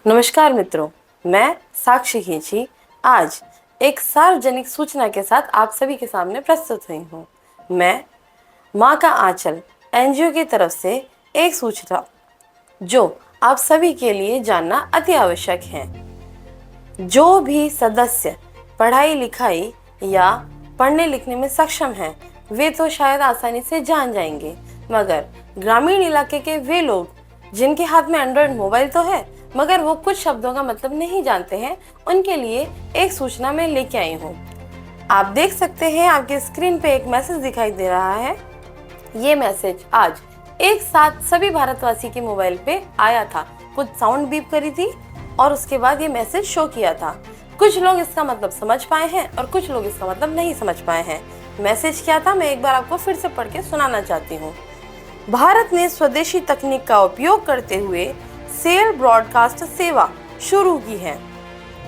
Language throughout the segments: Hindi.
नमस्कार मित्रों, मैं साक्षी खींची आज एक सार्वजनिक सूचना के साथ आप सभी के सामने प्रस्तुत हुई हूँ। मैं माँ का आंचल एनजीओ की तरफ से एक सूचना जो आप सभी के लिए जानना अति आवश्यक है। जो भी सदस्य पढ़ाई लिखाई या पढ़ने लिखने में सक्षम हैं, वे तो शायद आसानी से जान जाएंगे, मगर ग्रामीण इलाके के वे लोग जिनके हाथ में एंड्रॉयड मोबाइल तो है मगर वो कुछ शब्दों का मतलब नहीं जानते हैं, उनके लिए एक सूचना मैं लेके आई हूँ। आप देख सकते हैं आपके स्क्रीन पे एक मैसेज दिखाई दे रहा है। ये मैसेज आज एक साथ सभी भारतवासी के मोबाइल पे आया था। कुछ साउंड बीप करी थी और उसके बाद ये मैसेज शो किया था। कुछ लोग इसका मतलब समझ पाए हैं और कुछ लोग इसका मतलब नहीं समझ पाए हैं। मैसेज क्या था, मैं एक बार आपको फिर से पढ़ के सुनाना चाहती हूँ। भारत ने स्वदेशी तकनीक का उपयोग करते हुए सेल ब्रॉडकास्ट सेवा शुरू की है,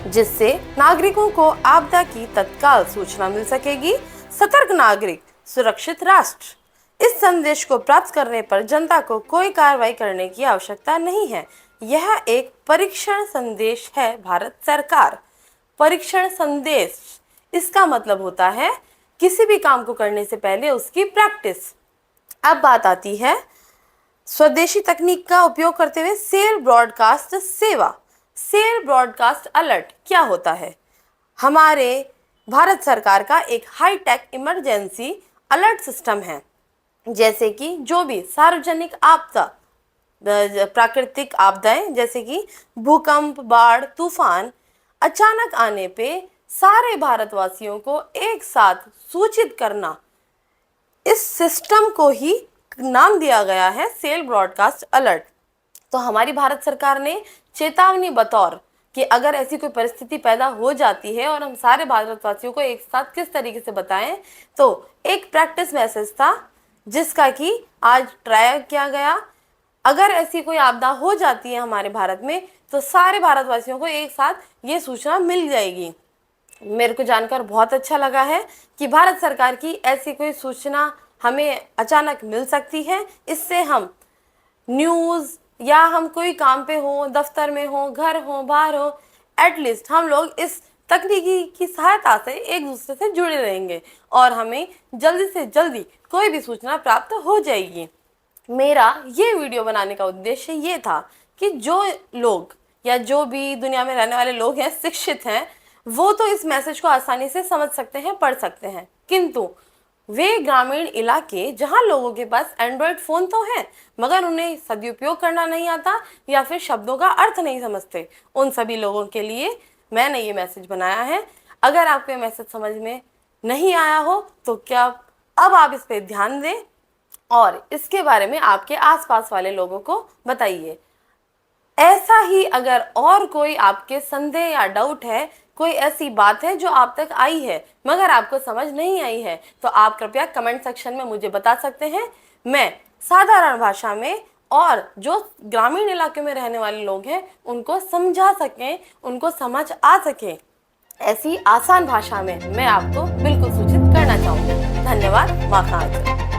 जिससे नागरिकों को आपदा की तत्काल सूचना मिल सकेगी। सतर्क नागरिक सुरक्षित राष्ट्र। इस संदेश को प्राप्त करने पर जनता को कोई कार्रवाई करने की आवश्यकता नहीं है। यह एक परीक्षण संदेश है। भारत सरकार परीक्षण संदेश, इसका मतलब होता है किसी भी काम को करने से पहले उसकी प्रैक्टिस। अब बात आती है स्वदेशी तकनीक का उपयोग करते हुए सेल ब्रॉडकास्ट सेवा। सेल ब्रॉडकास्ट अलर्ट क्या होता है? हमारे भारत सरकार का एक high tech emergency alert system है। जैसे कि जो भी सार्वजनिक आपदा, प्राकृतिक आपदाएं जैसे कि भूकंप, बाढ़, तूफान अचानक आने पे सारे भारतवासियों को एक साथ सूचित करना, इस सिस्टम को ही नाम दिया गया है सेल ब्रॉडकास्ट अलर्ट। तो हमारी भारत सरकार ने चेतावनी बतौर कि अगर ऐसी कोई परिस्थिति पैदा हो जाती है और हम सारे भारतवासियों को एक साथ किस तरीके से बताएं, तो एक प्रैक्टिस मैसेज था जिसका कि आज ट्राई किया गया। अगर ऐसी कोई आपदा हो जाती है हमारे भारत में तो सारे भारतवासियों को एक साथ ये सूचना मिल जाएगी। मेरे को जानकर बहुत अच्छा लगा है कि भारत सरकार की ऐसी कोई सूचना हमें अचानक मिल सकती है। इससे हम न्यूज़ या हम कोई काम पे हो, दफ्तर में हो, घर हो, बाहर हो, एटलीस्ट हम लोग इस तकनीकी की सहायता से एक दूसरे से जुड़े रहेंगे और हमें जल्दी से जल्दी कोई भी सूचना प्राप्त हो जाएगी। मेरा ये वीडियो बनाने का उद्देश्य ये था कि जो लोग या जो भी दुनिया में रहने वाले लोग हैं, शिक्षित हैं, वो तो इस मैसेज को आसानी से समझ सकते हैं, पढ़ सकते हैं, किंतु वे ग्रामीण इलाके जहां लोगों के पास एंड्रॉयड फ़ोन तो है मगर उन्हें सदुपयोग करना नहीं आता या फिर शब्दों का अर्थ नहीं समझते, उन सभी लोगों के लिए मैंने ये मैसेज बनाया है। अगर आपको ये मैसेज समझ में नहीं आया हो तो क्या अब आप इस पर ध्यान दें और इसके बारे में आपके आसपास वाले लोगों को बताइए। ऐसा ही अगर और कोई आपके संदेह या डाउट है, कोई ऐसी बात है जो आप तक आई है मगर आपको समझ नहीं आई है, तो आप कृपया कमेंट सेक्शन में मुझे बता सकते हैं। मैं साधारण भाषा में और जो ग्रामीण इलाके में रहने वाले लोग हैं उनको समझा सकें, उनको समझ आ सके, ऐसी आसान भाषा में मैं आपको बिल्कुल सूचित करना चाहूँगी। धन्यवाद। माँ का आंचल।